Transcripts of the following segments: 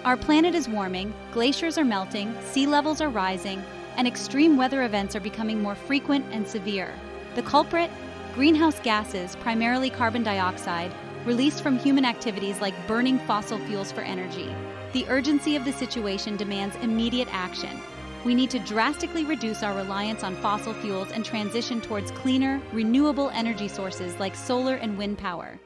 Our planet is warming, glaciers are melting, sea levels are rising, and extreme weather events are becoming more frequent and severe. The culprit? Greenhouse gases, primarily carbon dioxide, released from human activities like burning fossil fuels for energy. The urgency of the situation demands immediate action. We need to drastically reduce our reliance on fossil fuels and transition towards cleaner, renewable energy sources like solar and wind power.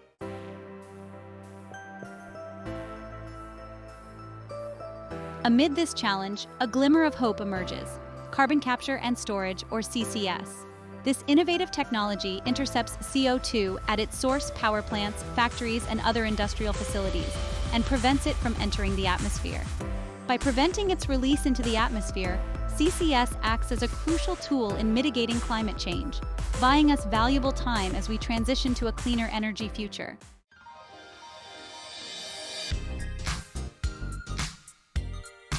Amid this challenge, a glimmer of hope emerges: carbon capture and storage, or CCS. This innovative technology intercepts CO2 at its source power plants, factories, and other industrial facilities, and prevents it from entering the atmosphere. By preventing its release into the atmosphere, CCS acts as a crucial tool in mitigating climate change, buying us valuable time as we transition to a cleaner energy future.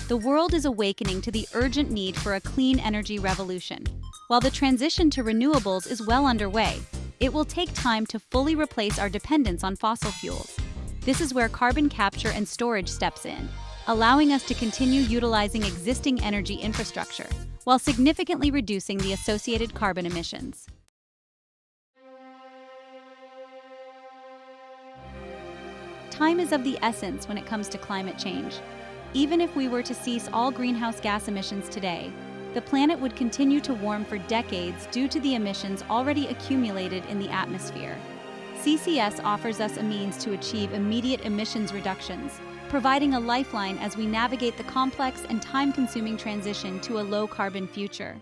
The world is awakening to the urgent need for a clean energy revolution. While the transition to renewables is well underway, it will take time to fully replace our dependence on fossil fuels. This is where carbon capture and storage steps in, allowing us to continue utilizing existing energy infrastructure while significantly reducing the associated carbon emissions. Time is of the essence when it comes to climate change. Even if we were to cease all greenhouse gas emissions today, the planet would continue to warm for decades due to the emissions already accumulated in the atmosphere. CCS offers us a means to achieve immediate emissions reductions, providing a lifeline as we navigate the complex and time-consuming transition to a low-carbon future.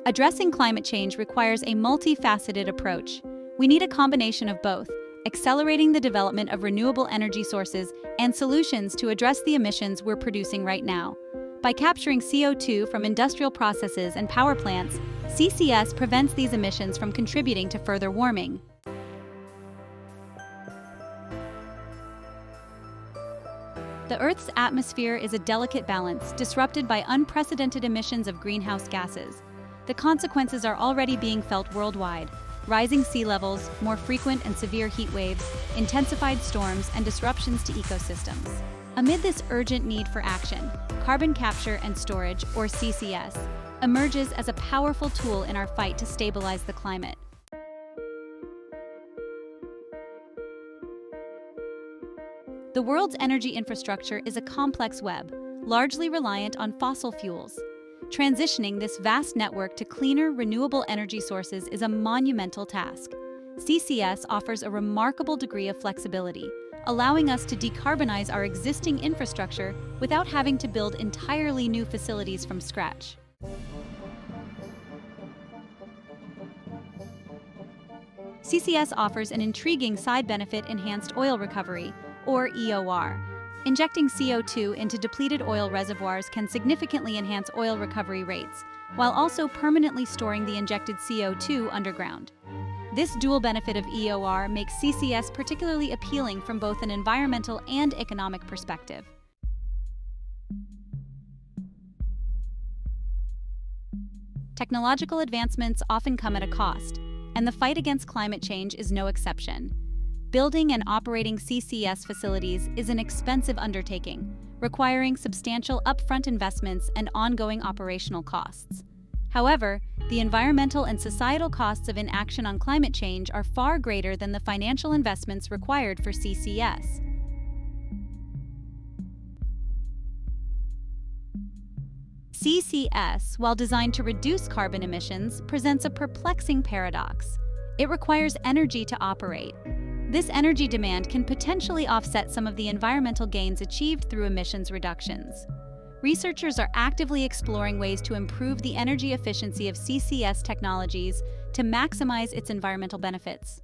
Addressing climate change requires a multifaceted approach. We need a combination of both: accelerating the development of renewable energy sources and solutions to address the emissions we're producing right now. By capturing CO2 from industrial processes and power plants, CCS prevents these emissions from contributing to further warming. The Earth's atmosphere is a delicate balance, disrupted by unprecedented emissions of greenhouse gases. The consequences are already being felt worldwide: rising sea levels, more frequent and severe heat waves, intensified storms, and disruptions to ecosystems. Amid this urgent need for action, carbon capture and storage, or CCS, emerges as a powerful tool in our fight to stabilize the climate. The world's energy infrastructure is a complex web, largely reliant on fossil fuels. Transitioning this vast network to cleaner, renewable energy sources is a monumental task. CCS offers a remarkable degree of flexibility, allowing us to decarbonize our existing infrastructure without having to build entirely new facilities from scratch. CCS offers an intriguing side benefit: enhanced oil recovery, or EOR. Injecting CO2 into depleted oil reservoirs can significantly enhance oil recovery rates, while also permanently storing the injected CO2 underground. This dual benefit of EOR makes CCS particularly appealing from both an environmental and economic perspective. Technological advancements often come at a cost, and the fight against climate change is no exception. Building and operating CCS facilities is an expensive undertaking, requiring substantial upfront investments and ongoing operational costs. However, the environmental and societal costs of inaction on climate change are far greater than the financial investments required for CCS. CCS, while designed to reduce carbon emissions, presents a perplexing paradox. It requires energy to operate. This energy demand can potentially offset some of the environmental gains achieved through emissions reductions. Researchers are actively exploring ways to improve the energy efficiency of CCS technologies to maximize its environmental benefits.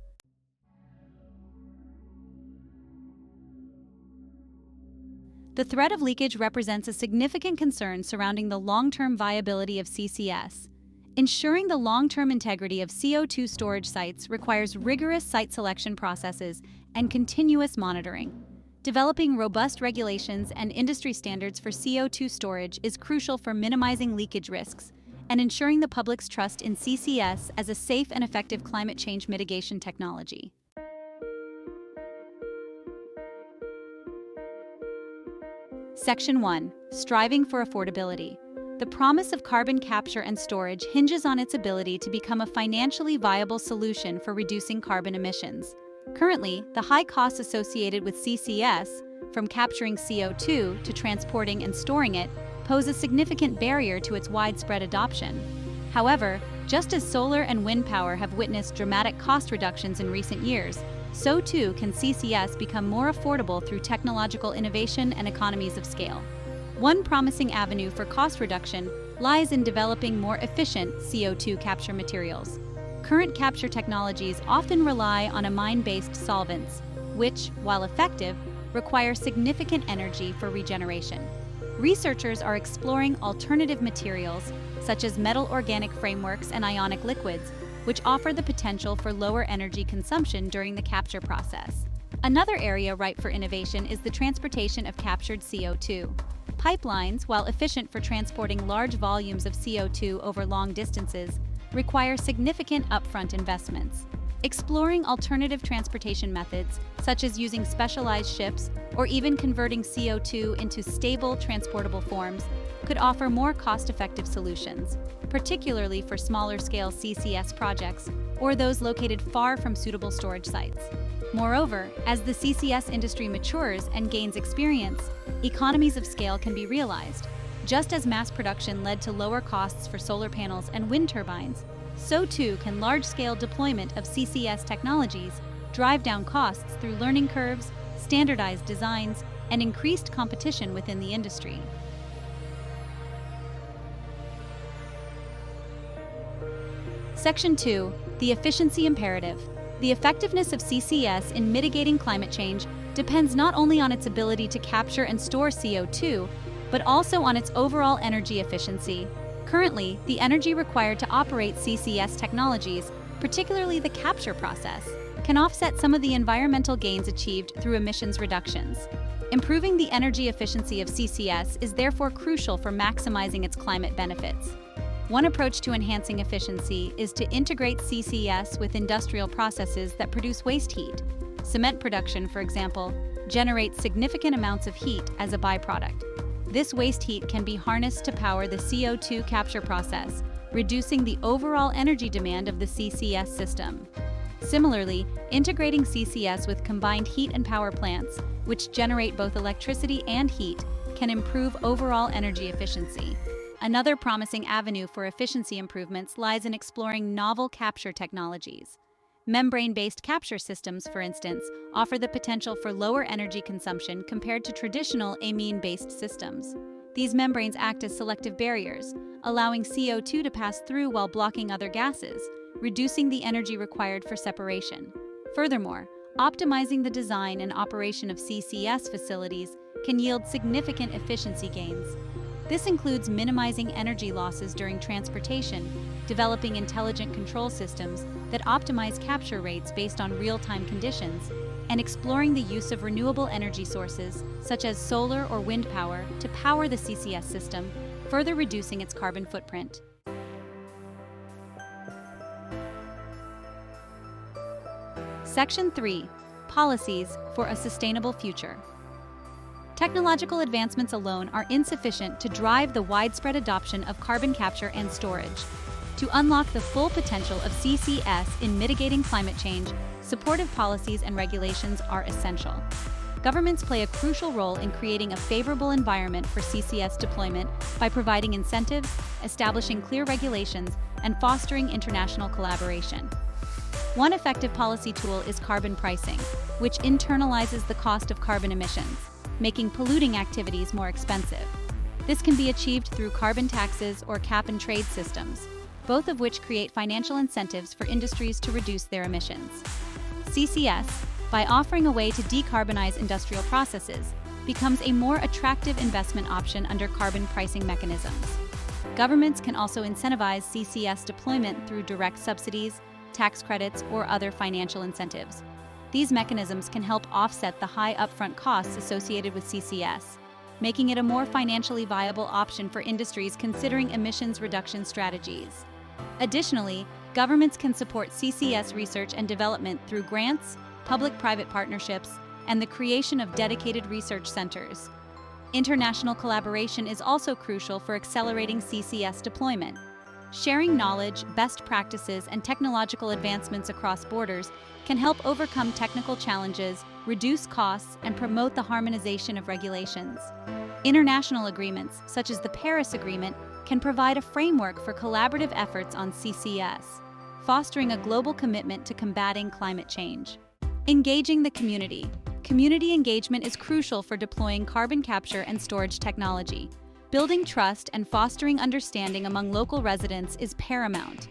The threat of leakage represents a significant concern surrounding the long-term viability of CCS. Ensuring the long-term integrity of CO2 storage sites requires rigorous site selection processes and continuous monitoring. Developing robust regulations and industry standards for CO2 storage is crucial for minimizing leakage risks and ensuring the public's trust in CCS as a safe and effective climate change mitigation technology. Section 1. Striving for affordability. The promise of carbon capture and storage hinges on its ability to become a financially viable solution for reducing carbon emissions. Currently, the high costs associated with CCS, from capturing CO2 to transporting and storing it, pose a significant barrier to its widespread adoption. However, just as solar and wind power have witnessed dramatic cost reductions in recent years, so too can CCS become more affordable through technological innovation and economies of scale. One promising avenue for cost reduction lies in developing more efficient CO2 capture materials. Current capture technologies often rely on amine-based solvents, which, while effective, require significant energy for regeneration. Researchers are exploring alternative materials, such as metal organic frameworks and ionic liquids, which offer the potential for lower energy consumption during the capture process. Another area ripe for innovation is the transportation of captured CO2. Pipelines, while efficient for transporting large volumes of CO2 over long distances, require significant upfront investments. Exploring alternative transportation methods, such as using specialized ships or even converting CO2 into stable, transportable forms, could offer more cost-effective solutions, particularly for smaller-scale CCS projects or those located far from suitable storage sites. Moreover, as the CCS industry matures and gains experience, economies of scale can be realized. Just as mass production led to lower costs for solar panels and wind turbines, so too can large-scale deployment of CCS technologies drive down costs through learning curves, standardized designs, and increased competition within the industry. Section 2. The efficiency imperative. The effectiveness of CCS in mitigating climate change depends not only on its ability to capture and store CO2, but also on its overall energy efficiency. Currently, the energy required to operate CCS technologies, particularly the capture process, can offset some of the environmental gains achieved through emissions reductions. Improving the energy efficiency of CCS is therefore crucial for maximizing its climate benefits. One approach to enhancing efficiency is to integrate CCS with industrial processes that produce waste heat. Cement production, for example, generates significant amounts of heat as a byproduct. This waste heat can be harnessed to power the CO2 capture process, reducing the overall energy demand of the CCS system. Similarly, integrating CCS with combined heat and power plants, which generate both electricity and heat, can improve overall energy efficiency. Another promising avenue for efficiency improvements lies in exploring novel capture technologies. Membrane-based capture systems, for instance, offer the potential for lower energy consumption compared to traditional amine-based systems. These membranes act as selective barriers, allowing CO2 to pass through while blocking other gases, reducing the energy required for separation. Furthermore, optimizing the design and operation of CCS facilities can yield significant efficiency gains. This includes minimizing energy losses during transportation, developing intelligent control systems that optimize capture rates based on real-time conditions, and exploring the use of renewable energy sources, such as solar or wind power, to power the CCS system, further reducing its carbon footprint. Section 3. Policies for a sustainable future. Technological advancements alone are insufficient to drive the widespread adoption of carbon capture and storage. To unlock the full potential of CCS in mitigating climate change, supportive policies and regulations are essential. Governments play a crucial role in creating a favorable environment for CCS deployment by providing incentives, establishing clear regulations, and fostering international collaboration. One effective policy tool is carbon pricing, which internalizes the cost of carbon emissions, making polluting activities more expensive. This can be achieved through carbon taxes or cap-and-trade systems, both of which create financial incentives for industries to reduce their emissions. CCS, by offering a way to decarbonize industrial processes, becomes a more attractive investment option under carbon pricing mechanisms. Governments can also incentivize CCS deployment through direct subsidies, tax credits, or other financial incentives. These mechanisms can help offset the high upfront costs associated with CCS, making it a more financially viable option for industries considering emissions reduction strategies. Additionally, governments can support CCS research and development through grants, public-private partnerships, and the creation of dedicated research centers. International collaboration is also crucial for accelerating CCS deployment. Sharing knowledge, best practices, and technological advancements across borders can help overcome technical challenges, reduce costs, and promote the harmonization of regulations. International agreements, such as the Paris Agreement, can provide a framework for collaborative efforts on CCS, fostering a global commitment to combating climate change. Engaging the community. Community engagement is crucial for deploying carbon capture and storage technology. Building trust and fostering understanding among local residents is paramount.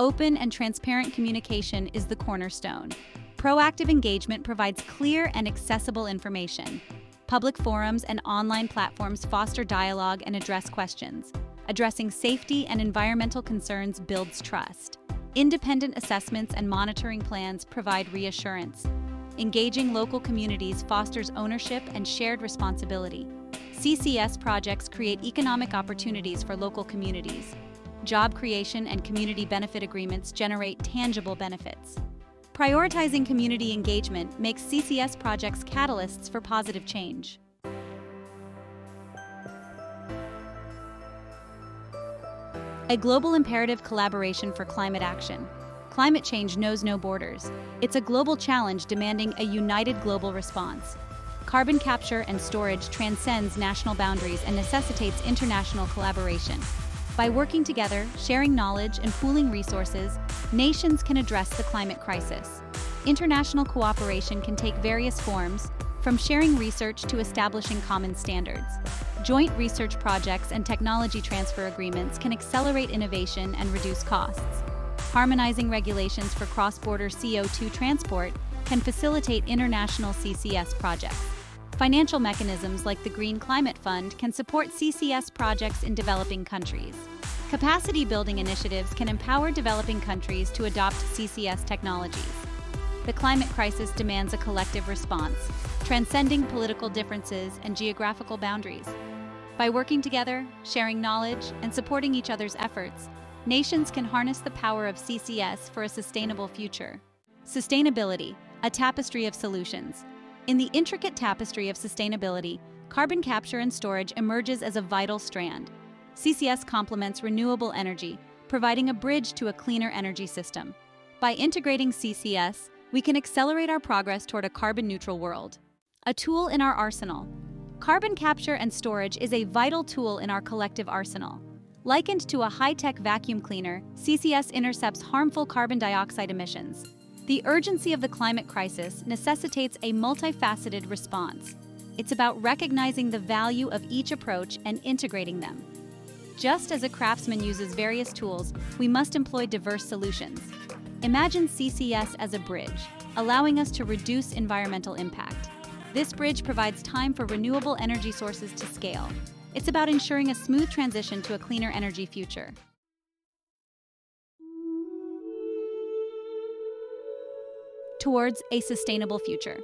Open and transparent communication is the cornerstone. Proactive engagement provides clear and accessible information. Public forums and online platforms foster dialogue and address questions. Addressing safety and environmental concerns builds trust. Independent assessments and monitoring plans provide reassurance. Engaging local communities fosters ownership and shared responsibility. CCS projects create economic opportunities for local communities. Job creation and community benefit agreements generate tangible benefits. Prioritizing community engagement makes CCS projects catalysts for positive change. A global imperative: collaboration for climate action. Climate change knows no borders. It's a global challenge demanding a united global response. Carbon capture and storage transcends national boundaries and necessitates international collaboration. By working together, sharing knowledge, and pooling resources, nations can address the climate crisis. International cooperation can take various forms, from sharing research to establishing common standards. Joint research projects and technology transfer agreements can accelerate innovation and reduce costs. Harmonizing regulations for cross-border CO2 transport can facilitate international CCS projects. Financial mechanisms like the Green Climate Fund can support CCS projects in developing countries. Capacity-building initiatives can empower developing countries to adopt CCS technologies. The climate crisis demands a collective response, transcending political differences and geographical boundaries. By working together, sharing knowledge, and supporting each other's efforts, nations can harness the power of CCS for a sustainable future. Sustainability, a tapestry of solutions. In the intricate tapestry of sustainability, carbon capture and storage emerges as a vital strand. CCS complements renewable energy, providing a bridge to a cleaner energy system. By integrating CCS, we can accelerate our progress toward a carbon-neutral world. A tool in our arsenal. Carbon capture and storage is a vital tool in our collective arsenal. Likened to a high-tech vacuum cleaner, CCS intercepts harmful carbon dioxide emissions. The urgency of the climate crisis necessitates a multifaceted response. It's about recognizing the value of each approach and integrating them. Just as a craftsman uses various tools, we must employ diverse solutions. Imagine CCS as a bridge, allowing us to reduce environmental impact. This bridge provides time for renewable energy sources to scale. It's about ensuring a smooth transition to a cleaner energy future. Towards a sustainable future.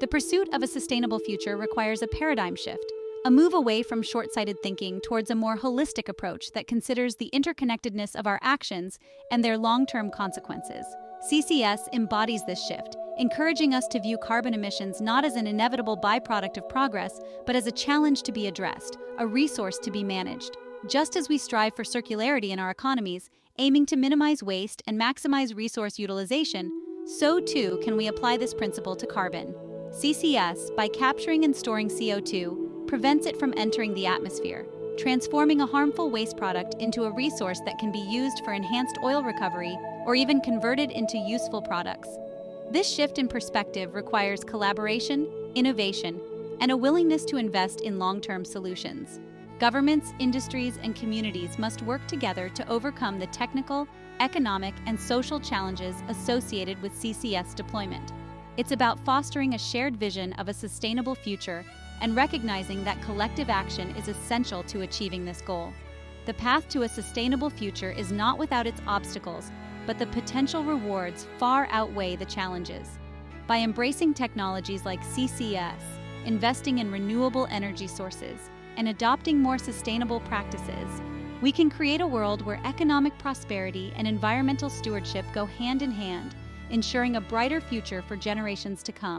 The pursuit of a sustainable future requires a paradigm shift, a move away from short-sighted thinking towards a more holistic approach that considers the interconnectedness of our actions and their long-term consequences. CCS embodies this shift, encouraging us to view carbon emissions not as an inevitable byproduct of progress, but as a challenge to be addressed, a resource to be managed. Just as we strive for circularity in our economies, aiming to minimize waste and maximize resource utilization, so too can we apply this principle to carbon. CCS, by capturing and storing CO2, prevents it from entering the atmosphere, transforming a harmful waste product into a resource that can be used for enhanced oil recovery or even converted into useful products. This shift in perspective requires collaboration, innovation, and a willingness to invest in long-term solutions. Governments, industries, and communities must work together to overcome the technical, economic, and social challenges associated with CCS deployment. It's about fostering a shared vision of a sustainable future and recognizing that collective action is essential to achieving this goal. The path to a sustainable future is not without its obstacles, but the potential rewards far outweigh the challenges. By embracing technologies like CCS, investing in renewable energy sources, and adopting more sustainable practices, we can create a world where economic prosperity and environmental stewardship go hand in hand, ensuring a brighter future for generations to come.